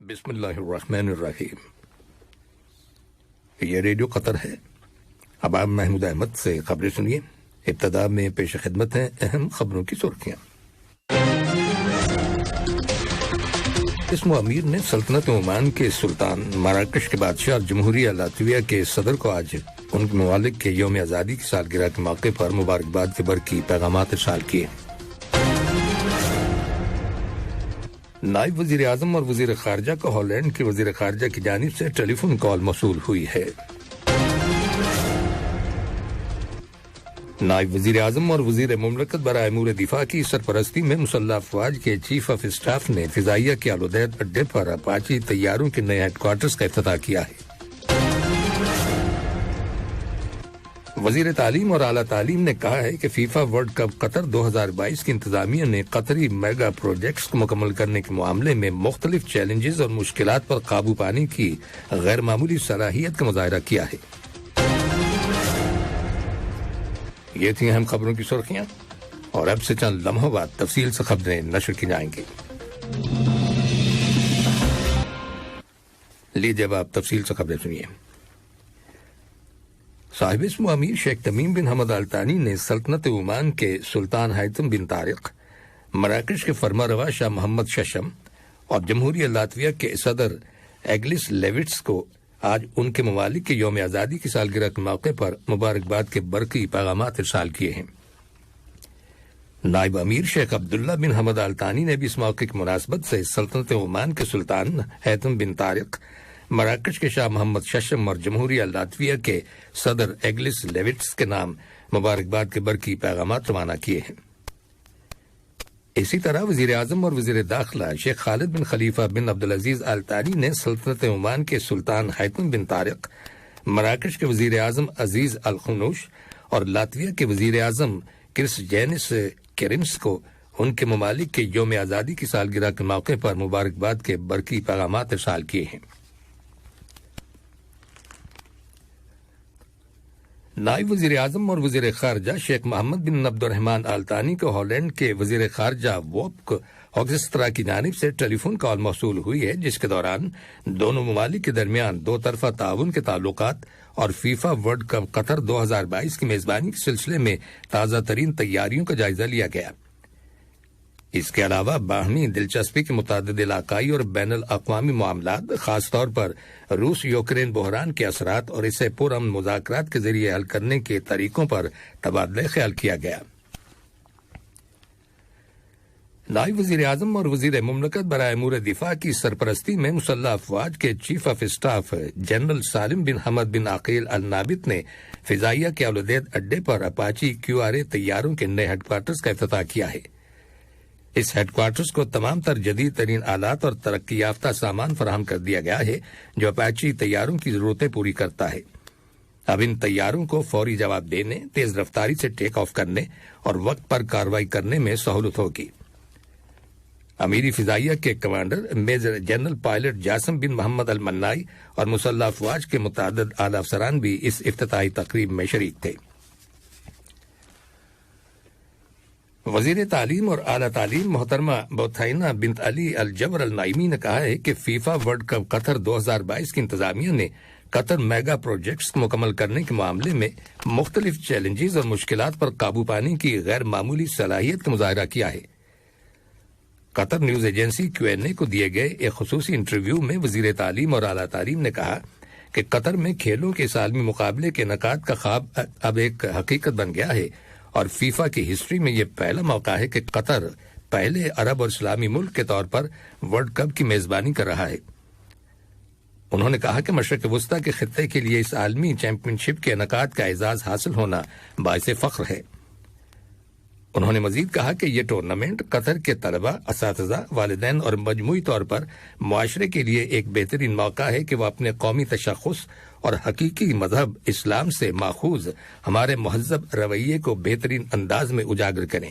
بسم اللہ الرحمن الرحیم۔ یہ ریڈیو قطر ہے۔ اب آپ محمود احمد سے خبریں سنیے۔ ابتدا میں پیش خدمت ہیں اہم خبروں کی سرخیاں۔ اسم امیر نے سلطنت عمان کے سلطان، مراکش کے بادشاہ اور جمہوریہ لاتویہ کے صدر کو آج ان کے ممالک کے یوم آزادی کی سالگرہ کے موقع پر مبارکباد کے برقی پیغامات ارسال کیے۔ نائب وزیر اعظم اور وزیر خارجہ کو ہالینڈ کے وزیر خارجہ کی جانب سے ٹیلی فون کال موصول ہوئی ہے۔ نائب وزیر اعظم اور وزیر مملکت برائے امور دفاع کی سرپرستی میں مسلح افواج کے چیف آف اسٹاف نے فضائیہ کے آلودیت اڈے پر اپاچی طیاروں کے نئے ہیڈ کوارٹرز کا افتتاح کیا ہے۔ وزیر تعلیم اور اعلیٰ تعلیم نے کہا ہے کہ فیفا ورلڈ کپ قطر 2022 کی انتظامیہ نے قطری میگا پروجیکٹس کو مکمل کرنے کے معاملے میں مختلف چیلنجز اور مشکلات پر قابو پانے کی غیر معمولی صلاحیت کا مظاہرہ کیا ہے۔ یہ تھیں اہم خبروں کی سرخیاں، اور اب سے چند لمحوں بعد تفصیل سے خبریں نشر کی جائیں گی۔ لیجیے اب آپ تفصیل سے خبریں سنیے۔ صاحب اسم امیر شیخ تمیم بن حمد آل ثانی نے سلطنت عمان کے سلطان حیثم بن طارق، مراکش کے فرما روا شاہ محمد ششم اور جمہوریہ لاتویہ کے صدر ایگلس لیوٹس کو آج ان کے ممالک کے یوم آزادی کی سالگرہ کے موقع پر مبارکباد کے برقی پیغامات ارسال کیے ہیں۔ نائب امیر شیخ عبداللہ بن حمد آل ثانی نے بھی اس موقع کی مناسبت سے سلطنت عمان کے سلطان حیثم بن طارق، مراکش کے شاہ محمد ششم اور جمہوریہ لاتویہ کے صدر ایگلس لیوٹس کے نام مبارکباد کے برقی پیغامات روانہ کیے ہیں۔ اسی طرح وزیر اعظم اور وزیر داخلہ شیخ خالد بن خلیفہ بن عبدالعزیز آل ثانی نے سلطنت عمان کے سلطان حیثم بن طارق، مراکش کے وزیر اعظم عزیز الخنوش اور لاتویہ کے وزیر اعظم کرس جینس کیرنس کو ان کے ممالک کے یوم آزادی کی سالگرہ کے موقع پر مبارکباد کے برقی پیغامات ارسال کیے ہیں۔ نائب وزیر اعظم اور وزیر خارجہ شیخ محمد بن عبد الرحمن آل ثانی کو ہالینڈ کے وزیر خارجہ ووپک ہوگسٹرا کی جانب سے ٹیلی فون کال موصول ہوئی ہے، جس کے دوران دونوں ممالک کے درمیان دو طرفہ تعاون کے تعلقات اور فیفا ورلڈ کپ قطر 2022 کی میزبانی کے سلسلے میں تازہ ترین تیاریوں کا جائزہ لیا گیا۔ اس کے علاوہ باہمی دلچسپی کے متعدد علاقائی اور بین الاقوامی معاملات، خاص طور پر روس یوکرین بحران کے اثرات اور اسے پرامن مذاکرات کے ذریعے حل کرنے کے طریقوں پر تبادلہ خیال کیا گیا۔ نائب وزیر اعظم اور وزیر مملکت برائے امور دفاع کی سرپرستی میں مسلح افواج کے چیف آف اسٹاف جنرل سالم بن حمد بن عقیل النابت نے فضائیہ کے آلودیت اڈے پر اپاچی QRA طیاروں کے نئے ہیڈ کوارٹرز کا افتتاح کیا ہے۔ اس ہیڈ کوارٹرز کو تمام تر جدید ترین آلات اور ترقی یافتہ سامان فراہم کر دیا گیا ہے جو اپاچی طیاروں کی ضرورتیں پوری کرتا ہے۔ اب ان طیاروں کو فوری جواب دینے، تیز رفتاری سے ٹیک آف کرنے اور وقت پر کارروائی کرنے میں سہولت ہوگی۔ امیری فضائیہ کے commander major general pilot Jasim bin Mohammed al Manai اور مسلح افواج کے متعدد اعلی افسران بھی اس افتتاحی تقریب میں شریک تھے۔ وزیر تعلیم اور اعلیٰ تعلیم محترمہ بوتھائنہ بنت علی الجبر النائمی نے کہا ہے کہ فیفا ورلڈ کپ قطر 2022 کی انتظامیہ نے قطر میگا پروجیکٹس کو مکمل کرنے کے معاملے میں مختلف چیلنجز اور مشکلات پر قابو پانے کی غیر معمولی صلاحیت کا مظاہرہ کیا ہے۔ قطر نیوز ایجنسی QNA کو دیے گئے ایک خصوصی انٹرویو میں وزیر تعلیم اور اعلیٰ تعلیم نے کہا کہ قطر میں کھیلوں کے اس عالمی مقابلے کے انعقاد کا خواب اب ایک حقیقت بن گیا ہے، اور فیفا کی ہسٹری میں یہ پہلا موقع ہے کہ قطر پہلے عرب اور اسلامی ملک کے طور پر ورلڈ کپ کی میزبانی کر رہا ہے۔ انہوں نے کہا کہ مشرق وسطیٰ کے خطے کے لیے اس عالمی چیمپئن شپ کے انعقاد کا اعزاز حاصل ہونا باعث فخر ہے۔ انہوں نے مزید کہا کہ یہ ٹورنامنٹ قطر کے طلباء، اساتذہ، والدین اور مجموعی طور پر معاشرے کے لیے ایک بہترین موقع ہے کہ وہ اپنے قومی تشخص اور حقیقی مذہب اسلام سے ماخوذ ہمارے مہذب رویے کو بہترین انداز میں اجاگر کریں۔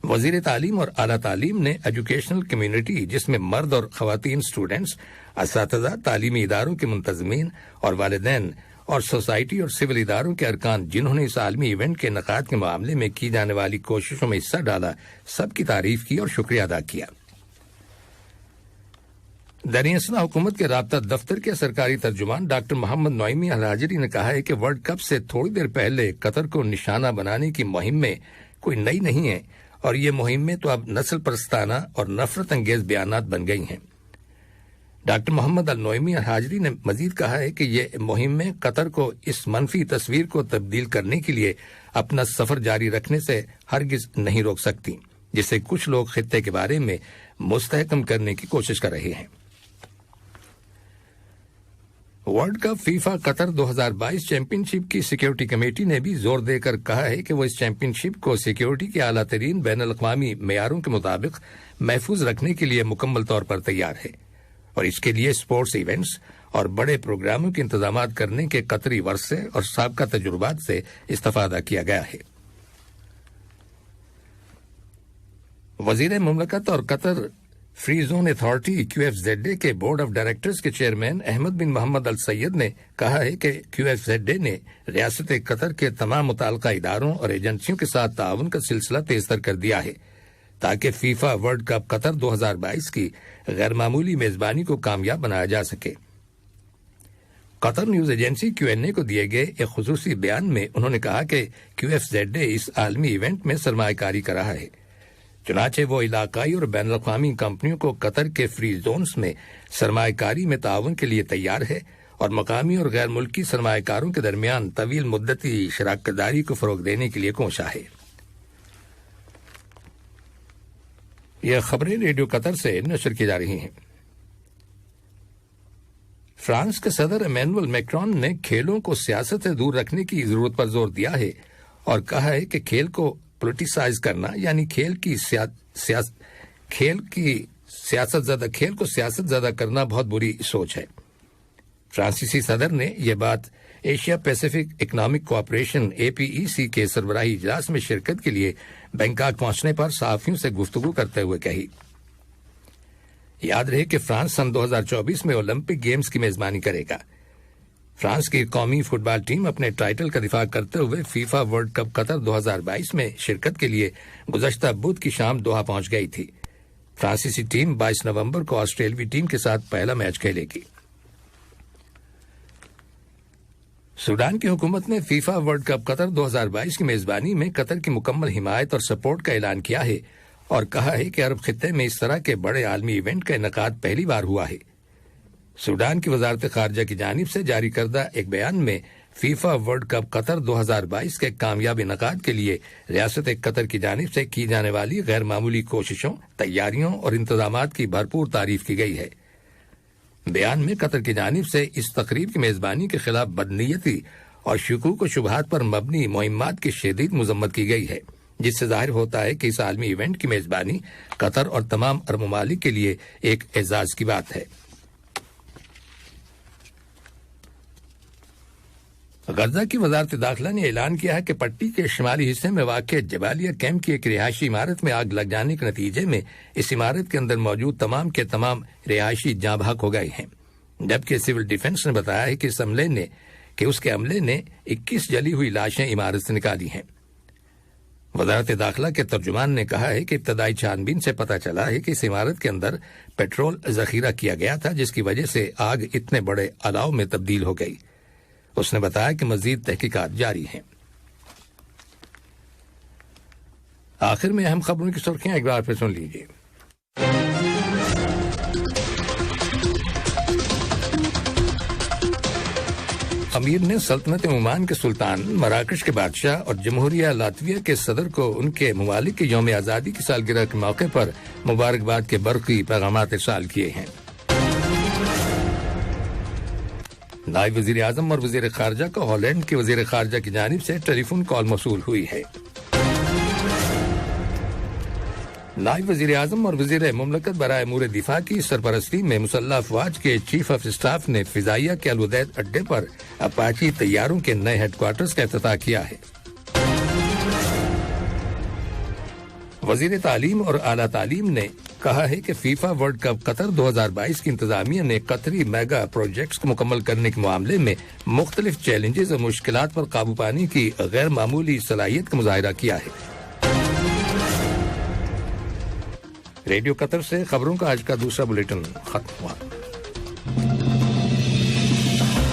وزیر تعلیم اور اعلیٰ تعلیم نے ایجوکیشنل کمیونٹی، جس میں مرد اور خواتین اسٹوڈنٹس، اساتذہ، تعلیمی اداروں کے منتظمین اور والدین اور سوسائٹی اور سول اداروں کے ارکان، جنہوں نے اس عالمی ایونٹ کے انعقاد کے معاملے میں کی جانے والی کوششوں میں حصہ ڈالا، سب کی تعریف کی اور شکریہ ادا کیا۔ دریاسنا حکومت کے رابطہ دفتر کے سرکاری ترجمان ڈاکٹر محمد نعیمی الحاجری نے کہا ہے کہ ورلڈ کپ سے تھوڑی دیر پہلے قطر کو نشانہ بنانے کی مہمیں کوئی نئی نہیں ہیں اور یہ مہمیں تو اب نسل پرستانہ اور نفرت انگیز بیانات بن گئی ہیں۔ ڈاکٹر محمد النعیمی الحاجری نے مزید کہا ہے کہ یہ مہمیں قطر کو اس منفی تصویر کو تبدیل کرنے کے لیے اپنا سفر جاری رکھنے سے ہرگز نہیں روک سکتی، جسے کچھ لوگ خطے کے بارے میں مستحکم کرنے کی کوشش کر رہے ہیں۔ ورلڈ کپ فیفا قطر 2022 چیمپئن شپ کی سیکیورٹی کمیٹی نے بھی زور دے کر کہا ہے کہ وہ اس چیمپئن شپ کو سیکیورٹی کے اعلیٰ ترین بین الاقوامی معیاروں کے مطابق محفوظ رکھنے کے لیے مکمل طور پر تیار ہے اور اس کے لیے اسپورٹس ایونٹس اور بڑے پروگراموں کے انتظامات کرنے کے قطری ورثے اور سابقہ تجربات سے استفادہ کیا گیا ہے۔ وزیر مملکت اور قطر فری زون اتھارٹی QFZA کے بورڈ آف ڈائریکٹرز کے چیئرمین احمد بن محمد السید نے کہا ہے کہ QFZA نے ریاست قطر کے تمام متعلقہ اداروں اور ایجنسیوں کے ساتھ تعاون کا سلسلہ تیز تر کر دیا ہے تاکہ فیفا ورلڈ کپ قطر 2022 کی غیر معمولی میزبانی کو کامیاب بنایا جا سکے۔ قطر نیوز ایجنسی QNA کو دیے گئے ایک خصوصی بیان میں انہوں نے کہا کہ QFZA اس عالمی ایونٹ میں سرمایہ کاری کر رہا ہے، چنانچہ وہ علاقائی اور بین الاقوامی کمپنیوں کو قطر کے فری زونز میں سرمایہ کاری میں تعاون کے لیے تیار ہے اور مقامی اور غیر ملکی سرمایہ کاروں کے درمیان طویل مدتی شراکت داری کو فروغ دینے کے لیے کوشاں ہے۔ یہ خبریں ریڈیو قطر سے نشر کی جا رہی ہیں۔ فرانس کے صدر ایمینوئل میکرون نے کھیلوں کو سیاست سے دور رکھنے کی ضرورت پر زور دیا ہے اور کہا ہے کہ کھیل کو پولیٹیسائز کرنا یعنی کھیل کو سیاست زدہ کرنا بہت بری سوچ ہے۔ فرانسیسی صدر نے یہ بات Asia Pacific economic cooperation APEC کے سربراہی اجلاس میں شرکت کے لیے بینکاک پہنچنے پر صحافیوں سے گفتگو کرتے ہوئے کہی۔ یاد رہے کہ فرانس سن 2024 میں اولمپک گیمز کی میزبانی کرے گا۔ فرانس کی قومی فٹ بال ٹیم اپنے ٹائٹل کا دفاع کرتے ہوئے فیفا ورلڈ کپ قطر 2022 میں شرکت کے لیے گزشتہ بدھ کی شام دوحہ پہنچ گئی تھی۔ فرانسیسی ٹیم 22 نومبر کو آسٹریلوی ٹیم کے ساتھ پہلا میچ کھیلے گی۔ سوڈان کی حکومت نے فیفا ورلڈ کپ قطر 2022 کی میزبانی میں قطر کی مکمل حمایت اور سپورٹ کا اعلان کیا ہے اور کہا ہے کہ عرب خطے میں اس طرح کے بڑے عالمی ایونٹ کا انعقاد پہلی بار ہوا ہے۔ سوڈان کی وزارت خارجہ کی جانب سے جاری کردہ ایک بیان میں فیفا ورلڈ کپ قطر 2022 کے کامیاب انعقاد کے لیے ریاست قطر کی جانب سے کی جانے والی غیر معمولی کوششوں، تیاریوں اور انتظامات کی بھرپور تعریف کی گئی ہے۔ بیان میں قطر کی جانب سے اس تقریب کی میزبانی کے خلاف بدنیتی اور شکوک و شبہات پر مبنی مہمات کی شدید مذمت کی گئی ہے، جس سے ظاہر ہوتا ہے کہ اس عالمی ایونٹ کی میزبانی قطر اور تمام عرب ممالک کے لیے ایک اعزاز کی بات ہے۔ غزہ کی وزارت داخلہ نے اعلان کیا ہے کہ پٹی کے شمالی حصے میں واقع جبالیہ کیمپ کی ایک رہائشی عمارت میں آگ لگ جانے کے نتیجے میں اس عمارت کے اندر موجود تمام کے تمام رہائشی جاں بحق ہو گئے ہیں، جبکہ سول ڈیفنس نے بتایا ہے کہ اس کے عملے نے 21 جلی ہوئی لاشیں عمارت سے نکالی ہیں۔ وزارت داخلہ کے ترجمان نے کہا ہے کہ ابتدائی چھانبین سے پتہ چلا ہے کہ اس عمارت کے اندر پیٹرول ذخیرہ کیا گیا تھا، جس کی وجہ سے آگ اتنے بڑے الاؤ میں تبدیل ہو گئی۔ اس نے بتایا کہ مزید تحقیقات جاری ہیں۔ آخر میں اہم خبروں کی سرخیاں ایک بار پھر سن لیجیے۔ امیر نے سلطنت عمان کے سلطان، مراکش کے بادشاہ اور جمہوریہ لاتویہ کے صدر کو ان کے ممالک کے یوم آزادی کی سالگرہ کے موقع پر مبارکباد کے برقی پیغامات ارسال کیے ہیں۔ نائب وزیر اعظم اور وزیر خارجہ کو ہالینڈ کے وزیر خارجہ کی جانب سے ٹیلی فون کال موصول ہوئی ہے۔ نائب وزیر اعظم اور وزیر مملکت برائے امور دفاع کی سرپرستی میں مسلح افواج کے چیف آف اسٹاف نے فضائیہ کے الوداع اڈے پر اپاچی طیاروں کے نئے ہیڈ کوارٹرز کا افتتاح کیا ہے۔ وزیر تعلیم اور اعلیٰ تعلیم نے کہا ہے کہ فیفا ورلڈ کپ قطر 2022 کی انتظامیہ نے قطری میگا پروجیکٹس کو مکمل کرنے کے معاملے میں مختلف چیلنجز اور مشکلات پر قابو پانے کی غیر معمولی صلاحیت کا مظاہرہ کیا ہے۔ ریڈیو قطر سے خبروں کا آج کا دوسرا بلیٹن ختم ہوا۔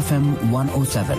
FM 107।